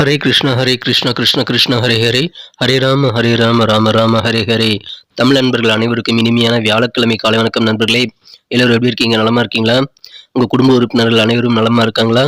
ஹரே கிருஷ்ணா கிருஷ்ண கிருஷ்ண ஹரே ஹரே, ஹரே ராம ராம ராம ஹரே ஹரே. தமிழ் நண்பர்கள் அனைவருக்கும் இனிமையான வியாழக்கிழமை காலை வணக்கம் நண்பர்களே. எல்லோரும் எப்படி இருக்கீங்க? நலமா இருக்கீங்களா? உங்கள் குடும்ப உறுப்பினர்கள் அனைவரும் நலமா இருக்காங்களா?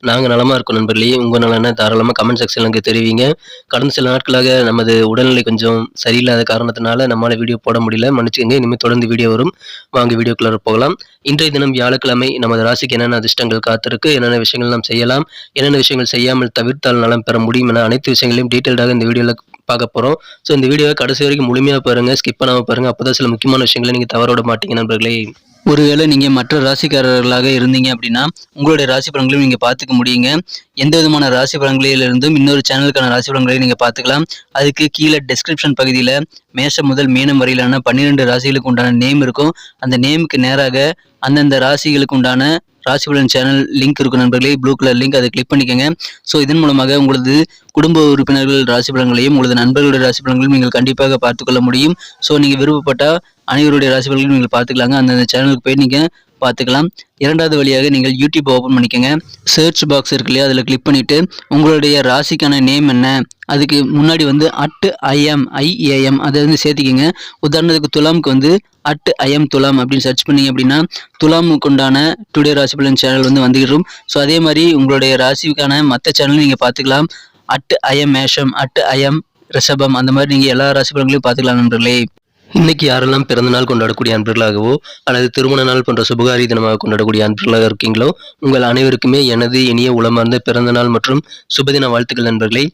நாங்கள் நலமா இருக்கோம் நண்பர்களே. உங்கள் நலனை தாராளமாக கமெண்ட் செக்ஷனில் எனக்கு தெரிவிங்க. கடந்த சில நாட்களாக நமது உடல்நிலை கொஞ்சம் சரியில்லாத காரணத்தினால நம்மளால் வீடியோ போட முடியல, மன்னிச்சுக்கங்க. இனிமேல் தொடர்ந்து வீடியோ வரும். வாங்க வீடியோக்குள்ளே போகலாம். இன்றைய தினம் வியாழக்கிழமை நமது ராசிக்கு என்னென்ன அதிர்ஷ்டங்கள் காத்திருக்கு, என்னென்ன விஷயங்கள் நாம் செய்யலாம், என்னென்ன விஷயங்கள் செய்யாமல் தவிர்த்தால் நலம் பெற முடியும் என அனைத்து விஷயங்களையும் டீட்டெயில்டாக இந்த வீடியோவில் பார்க்க போகிறோம். ஸோ இந்த வீடியோவை கடைசி வரைக்கும் முழுமையாக பாருங்கள், ஸ்கிப் பண்ணாமல் பாருங்கள். அப்போ தான் சில முக்கியமான விஷயங்களை நீங்கள் தவறோட மாட்டீங்க நண்பர்களே. ஒருவேளை நீங்கள் மற்ற ராசிக்காரர்களாக இருந்தீங்க அப்படின்னா உங்களுடைய ராசி பலன்களையும் நீங்கள் பார்த்துக்க முடியுங்க. எந்த விதமான ராசி பலன்களிலிருந்தும் இன்னொரு சேனலுக்கான ராசி பலன்களையும் நீங்கள் பார்த்துக்கலாம். அதுக்கு கீழே டிஸ்கிரிப்ஷன் பகுதியில் மேஷம் முதல் மீனம் வரையிலான 12 ராசிகளுக்கு உண்டான நேம் இருக்கும். அந்த நேமுக்கு நேராக அந்தந்த ராசிகளுக்கு உண்டான ராசி பலன் சேனல் லிங்க் இருக்கும் நண்பர்களே, ப்ளூ கலர் லிங்க், அதை கிளிக் பண்ணிக்கோங்க. ஸோ இதன் மூலமாக உங்களது குடும்ப உறுப்பினர்கள் ராசி பலன்களையும் உங்களது நண்பர்களுடைய ராசி பலன்களையும் நீங்கள் கண்டிப்பாக பார்த்துக்கொள்ள முடியும். ஸோ நீங்கள் விருப்பப்பட்டால் அனைவருடைய ராசி பலன்களையும் நீங்கள் பார்த்துக்கலாங்க. அந்தந்த சேனலுக்கு போய் நீங்கள் பார்த்துக்கலாம். இரண்டாவது வழியாக நீங்கள் யூடியூப் ஓப்பன் பண்ணிக்கோங்க. சர்ச் பாக்ஸ் இருக்கு இல்லையா, அதில் கிளிக் பண்ணிவிட்டு உங்களுடைய ராசிக்கான நேம் என்ன, அதுக்கு முன்னாடி IAM அதை சேர்த்திக்கிங்க. உதாரணத்துக்கு துலாமுக்கு @IAM துலாம் அப்படின்னு சர்ச் பண்ணிங்க அப்படின்னா துலாமுக்கு உண்டான டுடே ராசி பலன் சேனல் வந்துடும். ஸோ அதே மாதிரி உங்களுடைய ராசிக்கான மற்ற சேனலும் நீங்கள் பார்த்துக்கலாம். @IAM மேஷம், @IAM ரிஷபம், அந்த மாதிரி நீங்கள் எல்லா ராசி பலன்களையும் பார்த்துக்கலாம் நண்பர்களே. இன்னைக்கு யாரெல்லாம் பிறந்த நாள் கொண்டாடக்கூடிய அன்பர்களாகவோ அல்லது திருமண நாள் போன்ற சுபகாரி தினமாக கொண்டாடக்கூடிய அன்பர்களாக இருக்கீங்களோ உங்கள் அனைவருக்குமே எனது இனிய உளமார்ந்த பிறந்த நாள் மற்றும் சுபதின வாழ்த்துக்கள் நண்பர்களே.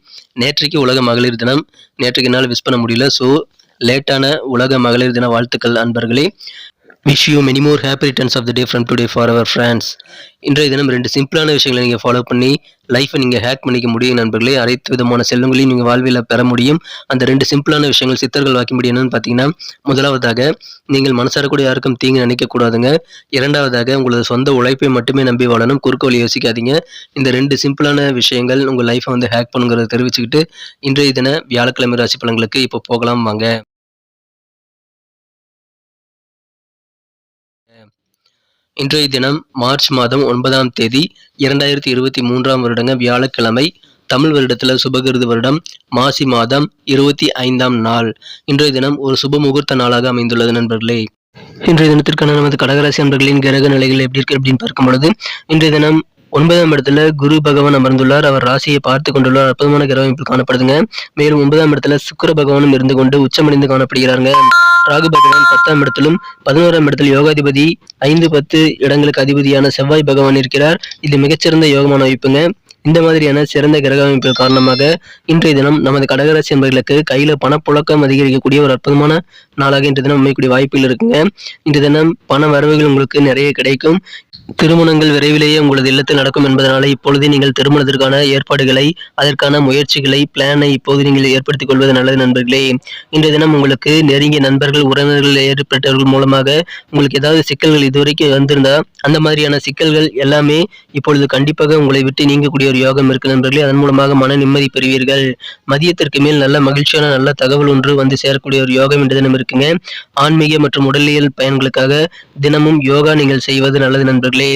நேற்றைக்கு உலக மகளிர் தினம், நேற்றைக்கு நாள் விஷ் பண்ண முடியல. ஸோ லேட்டான உலக மகளிர் தின வாழ்த்துக்கள் அன்பர்களே. Wish you many more happy returns of the day from today for our friends. இன்றைய தினம் 2 சிம்பிளான விஷயங்களை நீங்கள் ஃபாலோ பண்ணி லைஃப்பை நீங்கள் ஹேக் பண்ணிக்க முடியும் நண்பர்களே. அனைத்து விதமான செல்வங்களையும் நீங்கள் வாழ்வில் பெற முடியும். அந்த 2 சிம்பிளான விஷயங்கள் சித்தர்கள் வாக்கின்படி என்னன்னு பார்த்தீங்கன்னா, முதலாவதாக நீங்கள் மனசாரக்கூடிய யாருக்கும் தீங்கு நினைக்கக்கூடாதுங்க. இரண்டாவதாக உங்களது சொந்த உழைப்பை மட்டுமே நம்பி வாழணும், குறுக்கு வழி யோசிக்காதீங்க. இந்த 2 சிம்பிளான விஷயங்கள் உங்கள் லைஃப்பை ஹேக் பண்ணுங்கிறத தெரிவிச்சுக்கிட்டு இன்றைய தின வியாழக்கிழமை ராசி பலன்களுக்கு இப்போ போகலாம் வாங்க. இன்றைய தினம் மார்ச் மாதம் 9ஆம் தேதி 2023ஆம் வருடங்க வியாழக்கிழமை. தமிழ் வருடத்தில் சுபகிருது வருடம் மாசி மாதம் 25ஆம் நாள். இன்றைய தினம் ஒரு சுப முகூர்த்த நாளாக அமைந்துள்ளது நண்பர்களே. இன்றைய தினத்திற்கான நமது கடகராசி நண்பர்களின் கிரக நிலைகள் எப்படி இருக்கு அப்படின்னு பார்க்கும் பொழுது இன்றைய தினம் 9ஆம் இடத்துல குரு பகவான் அமர்ந்துள்ளார். அவர் ராசியை பார்த்து கொண்டுள்ளார். அற்புதமான கிரக அமைப்பு காணப்படுதுங்க. மேலும் 9ஆம் இடத்துல சுக்கிர பகவானும் இருந்து கொண்டு உச்சமடைந்து காணப்படுகிறாங்க. ராகு பகவான் 10ஆம் இடத்திலும் 11ஆம் இடத்தில் யோகாதிபதி 5-10 இடங்களுக்கு அதிபதியான செவ்வாய் பகவான் இருக்கிறார். இது மிகச்சிறந்த யோகமான அமைப்புங்க. இந்த மாதிரியான சிறந்த கிரக அமைப்பு காரணமாக இன்றைய தினம் நமது கடகராசி என்பவர்களுக்கு கையில பணப்புழக்கம் அதிகரிக்கக்கூடிய ஒரு அற்புதமான நாளாக இன்றைய தினம் அமையக்கூடிய வாய்ப்புகள் இருக்குங்க. இன்றைய தினம் பண வரவுகள் உங்களுக்கு நிறைய கிடைக்கும். திருமணங்கள் விரைவிலேயே உங்களது இல்லத்தில் நடக்கும் என்பதனால இப்பொழுதே நீங்கள் திருமணத்திற்கான ஏற்பாடுகளை, அதற்கான முயற்சிகளை, பிளானை இப்போது நீங்கள் ஏற்படுத்திக் கொள்வது நல்லது நண்பர்களே. இன்றைய தினம் உங்களுக்கு நெருங்கிய நண்பர்கள், உறவினர்கள் ஏற்பட்டவர்கள் மூலமாக உங்களுக்கு ஏதாவது சிக்கல்கள் இதுவரைக்கும் வந்திருந்தா அந்த மாதிரியான சிக்கல்கள் எல்லாமே இப்பொழுது கண்டிப்பாக உங்களை விட்டு நீங்கக்கூடிய ஒரு யோகம் இருக்கு நண்பர்களே. அதன் மூலமாக மன நிம்மதி பெறுவீர்கள். மதியத்திற்கு மேல் நல்ல மகிழ்ச்சியான நல்ல தகவல் ஒன்று சேரக்கூடிய ஒரு யோகம் இன்றைய தினம் இருக்குங்க. ஆன்மீக மற்றும் உடலியல் பயன்களுக்காக தினமும் யோகா நீங்கள் செய்வது நல்லது நண்பர்களே.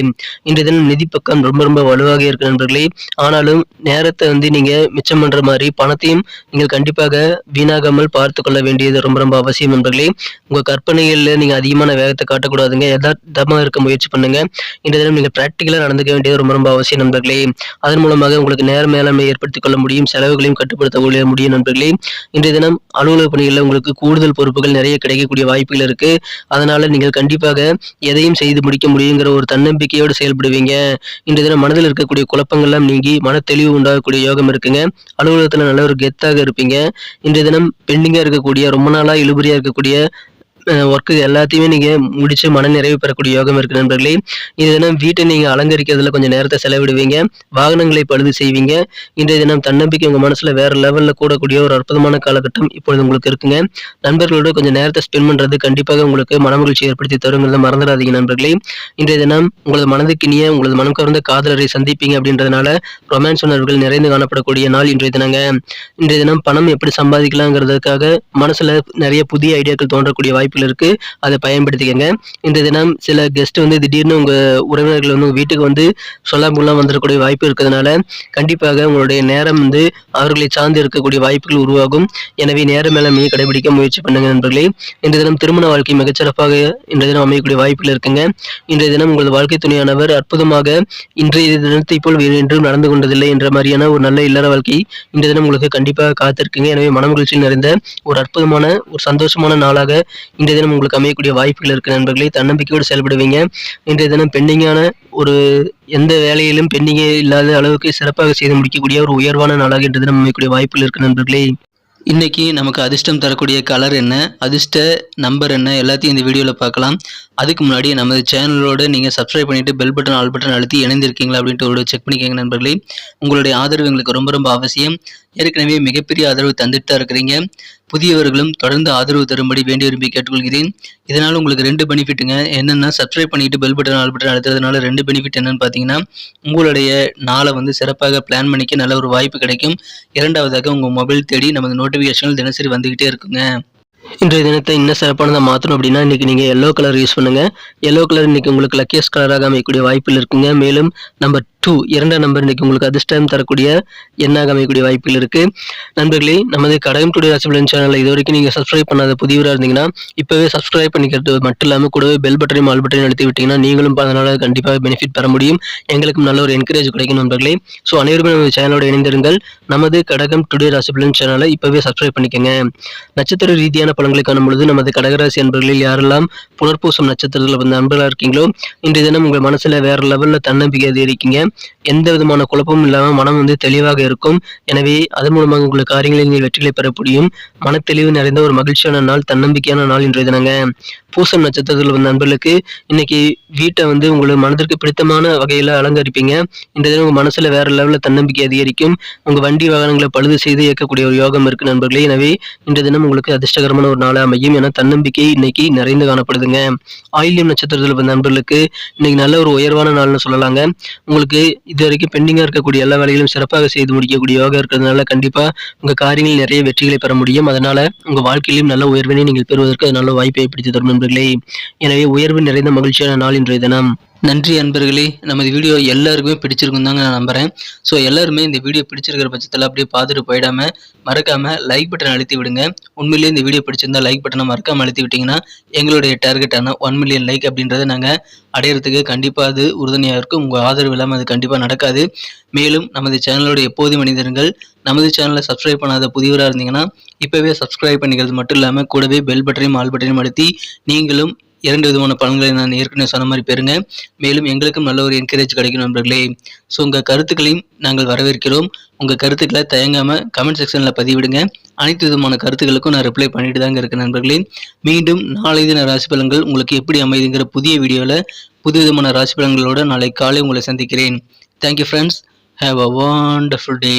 இன்றைய தினம் நிதி பக்கம் ரொம்ப வலுவாக இருக்கு நண்பர்களே. ஆனாலும் நேரத்தை நீங்க மிச்சம் பண்ற மாதிரி பணத்தையும் நீங்கள் கண்டிப்பாக வீணாகாமல் பார்த்து கொள்ள வேண்டியது ரொம்ப அவசியம் நண்பர்களே. உங்க கற்பனைகள்ல நீங்க அதிகமான வேகத்தை காட்டக்கூடாதுங்க. யதார்த்தமா இருக்க முயற்சி பண்ணுங்க. இன்றைய தினம் நீங்க பிராக்டிகலா நடந்துக்க வேண்டியது ரொம்ப அவசியம் நண்பர்களே. அதன் மூலமாக உங்களுக்கு நேர மேலாண்மை ஏற்படுத்திக் கொள்ள முடியும், செலவுகளையும் கட்டுப்படுத்த முடியும் நண்பர்களே. இன்றைய தினம் அலுவலக பணிகளில் உங்களுக்கு கூடுதல் பொறுப்புகள் நிறைய கிடைக்கக்கூடிய வாய்ப்புகள் இருக்கு. அதனால நீங்கள் கண்டிப்பாக எதையும் செய்து முடிக்க முடியுங்கிற ஒரு தன்னம்பிக்கையோடு செயல்படுவீங்க. இன்றைய தினம் மனதில் இருக்கக்கூடிய குழப்பங்கள்லாம் நீங்கி மன தெளிவு உண்டாகக்கூடிய யோகம் இருக்குங்க. அலுவலகத்துல நல்ல ஒரு கெத்தாக இருப்பீங்க. இன்றைய தினம் பெண்டிங்கா இருக்கக்கூடிய ரொம்ப நாளா இழுபறியா இருக்கக்கூடிய ஒர்க்கு எல்லாத்தையுமே நீங்க முடிச்சு மன நிறைவு பெறக்கூடிய யோகம் இருக்கு நண்பர்களே. இன்றைய தினம் வீட்டை நீங்க அலங்கரிக்கிறதுல கொஞ்சம் நேரத்தை செலவிடுவீங்க. வாகனங்களை பழுது செய்வீங்க. இன்றைய தினம் தன்னம்பிக்கை உங்க மனசுல வேற லெவல்ல கூடக்கூடிய ஒரு அற்புதமான காலகட்டம் இப்பொழுது உங்களுக்கு இருக்குங்க. நண்பர்களோட கொஞ்சம் நேரத்தை ஸ்பெண்ட் பண்றது கண்டிப்பாக உங்களுக்கு மனமகிழ்ச்சி ஏற்படுத்தி தருங்கிறத மறந்துடாதீங்க நண்பர்களே. இன்றைய தினம் உங்களது மனதுக்கினிய உங்களது மனம் கவர்ந்த காதலரை சந்திப்பீங்க அப்படின்றதுனால ரொமான்ஸ் உணர்வுகள் நிறைந்து காணப்படக்கூடிய நாள் இன்றைய தினங்க. இன்றைய தினம் பணம் எப்படி சம்பாதிக்கலாங்கிறதுக்காக மனசுல நிறைய புதிய ஐடியாக்கள் தோன்றக்கூடிய வாய்ப்பு வாய்ப்புகள் இருக்கு. அதை பயன்படுத்திக்கங்க. இன்றைய தினம் சில கெஸ்ட் வந்து திடீர்னு உங்க உறவினர்கள் வந்து உங்க வீட்டுக்கு வந்து சொல்லாம வந்துடக்கூடிய வாய்ப்பு இருக்கிறதுனால கண்டிப்பாக உங்களுடைய நேரம் வந்து அவர்களை சார்ந்து இருக்கக்கூடிய வாய்ப்புகள் உருவாகும். எனவே நேர மேலாண்மையை கடைபிடிக்க முயற்சி பண்ணுங்க நண்பர்களே. இன்றைய தினம் திருமண வாழ்க்கை மிகச்சிறப்பாக இன்றைய தினம் அமையக்கூடிய வாய்ப்புகள் இருக்குங்க. இன்றைய தினம் உங்களது வாழ்க்கை துணையானவர் அற்புதமாக இன்றைய தினத்தை போல் வேறு என்றும் நடந்து கொண்டதில்லை என்ற மாதிரியான ஒரு நல்ல இல்லற வாழ்க்கை இன்றைய தினம் உங்களுக்கு கண்டிப்பாக காத்திருக்குங்க. எனவே மனமகிழ்ச்சியில் நிறைந்த ஒரு அற்புதமான ஒரு சந்தோஷமான நாளாக இன்றைய தினம் உங்களுக்கு அமையக்கூடிய வாய்ப்புகள் இருக்கு நண்பர்களே. தன்னம்பிக்கையோடு செயல்படுவீங்க. இன்றைய தினம் பெண்டிங்கான ஒரு எந்த வேலையிலும் பெண்டிங்கே இல்லாத அளவுக்கு சிறப்பாக செய்து முடிக்கக்கூடிய ஒரு உயர்வான நாளாக இன்றைய தினம் அமையக்கூடிய வாய்ப்புகள் இருக்கு நண்பர்களே. இன்னைக்கு நமக்கு அதிர்ஷ்டம் தரக்கூடிய கலர் என்ன, அதிர்ஷ்ட நம்பர் என்ன, எல்லாத்தையும் இந்த வீடியோவில் பார்க்கலாம். அதுக்கு முன்னாடி நமது சேனலோட நீங்கள் சப்ஸ்கிரைப் பண்ணிவிட்டு பெல் பட்டன் ஆல் பட்டன் அழுத்தி இணைந்திருக்கீங்களா அப்படின்ட்டு ஒரு செக் பண்ணிக்கோங்க நண்பர்களே. உங்களுடைய ஆதரவு எங்களுக்கு ரொம்ப ரொம்ப அவசியம். ஏற்கனவே மிகப்பெரிய ஆதரவு தந்துட்டு தான் இருக்கிறீங்க. புதியவர்களும் தொடர்ந்து ஆதரவு தரும்படி வேண்டி விரும்பி கேட்டுக்கொள்கிறேன். இதனால் உங்களுக்கு 2 பெனிஃபிட்டுங்க. என்னென்னா சப்ஸ்கிரைப் பண்ணிட்டு பெல் பட்டன் ஆல் பட்டன் அழுத்துறதுனால 2 பெனிஃபிட் என்னன்னு பார்த்தீங்கன்னா, உங்களுடைய நாளை வந்து சிறப்பாக பிளான் பண்ணிக்க நல்ல ஒரு வாய்ப்பு கிடைக்கும். இரண்டாவதாக உங்கள் மொபைல் தேடி நமது நோட்டிஃபிகேஷன்கள் தினசரி வந்துக்கிட்டே இருக்குங்க. இன்றைய தினத்தை இன்னும் சிறப்பானதாக மாற்றணும் அப்படின்னா இன்றைக்கி நீங்கள் எல்லோ கலர் யூஸ் பண்ணுங்கள். எல்லோ கலர் இன்றைக்கி உங்களுக்கு லக்கியஸ்ட் கலராக அமையக்கூடிய வாய்ப்புகள் இருக்குங்க. மேலும் நம்பர் 2 2ஆம் நம்பர் இன்றைக்கி உங்களுக்கு அதிர்ஷ்டம் தரக்கூடிய எண்ணாக அமையக்கூடிய வாய்ப்புகள் இருக்குது. நண்பர்களே, நமது கடகம் டுடே ராசி பலன் சேனலில் இது வரைக்கும் நீங்கள் சப்ஸ்கிரைப் பண்ணாத புதியவராக இருந்தீங்கன்னா இப்போவே சப்ஸ்கிரைப் பண்ணிக்கிறது மட்டும் இல்லாமல் கூடவே பெல் பட்டனையும் ஆல் பட்டனையும் அழுத்தி விட்டிங்கன்னா நீங்களும் அதனால் கண்டிப்பாக பெனிஃபிட் பெற முடியும். எங்களுக்கும் நல்ல ஒரு என்கரேஜ் கிடைக்கும் நண்பர்களே. ஸோ அனைவருமே நமது சேனலோட இணைந்திருங்கள். நமது கடகம் டுடே ராசி பலன் சேனலை இப்போவே சப்ஸ்கிரைப் பண்ணிக்கோங்க. நட்சத்திர ரீதியான பலன்களை காணும் பொழுது நமது கடகராசி அன்பர்களில் யாரெல்லாம் புனர்பூசம் நட்சத்திரத்தில் வந்த அன்பர்களாக இருக்கீங்களோ இன்றைய தினம் உங்கள் மனசில் வேற லெவலில் தன்னம்பிக்கை அதிகரிக்கீங்க. எந்த விதமான குழப்பமும் இல்லாமல் மனம் வந்து தெளிவாக இருக்கும். எனவே அதன் மூலமாக உங்களுக்கு காரியங்களில் நீங்கள் வெற்றிகளை பெற முடியும். மனத்தெளிவு நிறைந்த ஒரு மகிழ்ச்சியான நாள், தன்னம்பிக்கையான நாள் இன்றைய தினங்க. பூசம் நட்சத்திரத்தில் வந்த நண்பர்களுக்கு இன்னைக்கு வீட்டை வந்து உங்களுக்கு மனதிற்கு பிடித்தமான வகையில் அலங்கரிப்பீங்க. இந்த தினம் உங்கள் மனசில் வேற லெவலில் தன்னம்பிக்கை அதிகரிக்கும். உங்கள் வண்டி வாகனங்களை பழுது செய்து இயக்கக்கூடிய ஒரு யோகம் இருக்கு நண்பர்களே. எனவே இன்றைய தினம் உங்களுக்கு அதிர்ஷ்டகரமான ஒரு நாளாக அமையும். என தன்னம்பிக்கை இன்னைக்கு நிறைந்து காணப்படுதுங்க. ஆயில்யம் நட்சத்திரத்தில் வந்த நண்பர்களுக்கு இன்னைக்கு நல்ல ஒரு உயர்வான நாள்னு சொல்லலாங்க. உங்களுக்கு இது வரைக்கும் பெண்டிங்காக இருக்கக்கூடிய எல்லா வேலைகளும் சிறப்பாக செய்து முடிக்கக்கூடிய யோகா இருக்கிறதுனால கண்டிப்பாக உங்கள் காரியங்களில் நிறைய வெற்றிகளை பெற முடியும். அதனால உங்கள் வாழ்க்கையிலும் நல்ல உயர்வினை நீங்கள் பெறுவதற்கு அது நல்ல வாய்ப்பை ஏற்படுத்தி தரும் நண்பர்களே. எனவே உயர்வு நிறைந்த மகிழ்ச்சியான நாள் இன்றைய தினம். நன்றி அன்பர்களே. நமது வீடியோ எல்லாருக்குமே பிடிச்சிருக்கும் தாங்க நான் நம்புகிறேன். ஸோ எல்லாருமே இந்த வீடியோ பிடிச்சிருக்கிற பட்சத்தில் அப்படியே பார்த்துட்டு போயிடாமல் மறக்காமல் லைக் பட்டன் அழுத்தி விடுங்க. உண்மையிலேயே இந்த வீடியோ பிடிச்சிருந்தா லைக் பட்டனை மறக்காமல் அழுத்தி விட்டிங்கன்னா எங்களுடைய டார்கெட்டான 1 மில்லியன் லைக் அப்படின்றத நாங்கள் அடையிறதுக்கு கண்டிப்பாக அது உறுதுணையாக இருக்கும். உங்கள் ஆதரவு இல்லாமல் அது கண்டிப்பாக நடக்காது. மேலும் நமது சேனலோட எப்போதும் மனிதர்கள் நமது சேனலை சப்ஸ்கிரைப் பண்ணாத புதியவராக இருந்தீங்கன்னா இப்போவே சப்ஸ்கிரைப் பண்ணிக்கிறது மட்டும் இல்லாமல் கூடவே பெல் பட்டனையும் ஆல் பட்டனையும் அழுத்தி நீங்களும் 2 விதமான பலன்களை நான் ஏற்கனவே சொன்ன மாதிரி பெறுங்க. மேலும் எங்களுக்கும் நல்ல ஒரு என்கரேஜ் கிடைக்கும் நண்பர்களே. ஸோ உங்கள் கருத்துக்களையும் நாங்கள் வரவேற்கிறோம். உங்கள் கருத்துக்களை தயங்காமல் கமெண்ட் செக்ஷனில் பதிவிடுங்க. அனைத்து விதமான கருத்துக்களுக்கும் நான் ரிப்ளை பண்ணிட்டு தாங்க இருக்கேன் நண்பர்களே. மீண்டும் நாளை தின ராசி பலன்கள் உங்களுக்கு எப்படி அமைதுங்கிற புதிய வீடியோவில் புது விதமான ராசி பலன்களோடு நாளை காலை உங்களை சந்திக்கிறேன். Thank you friends. Have a wonderful day.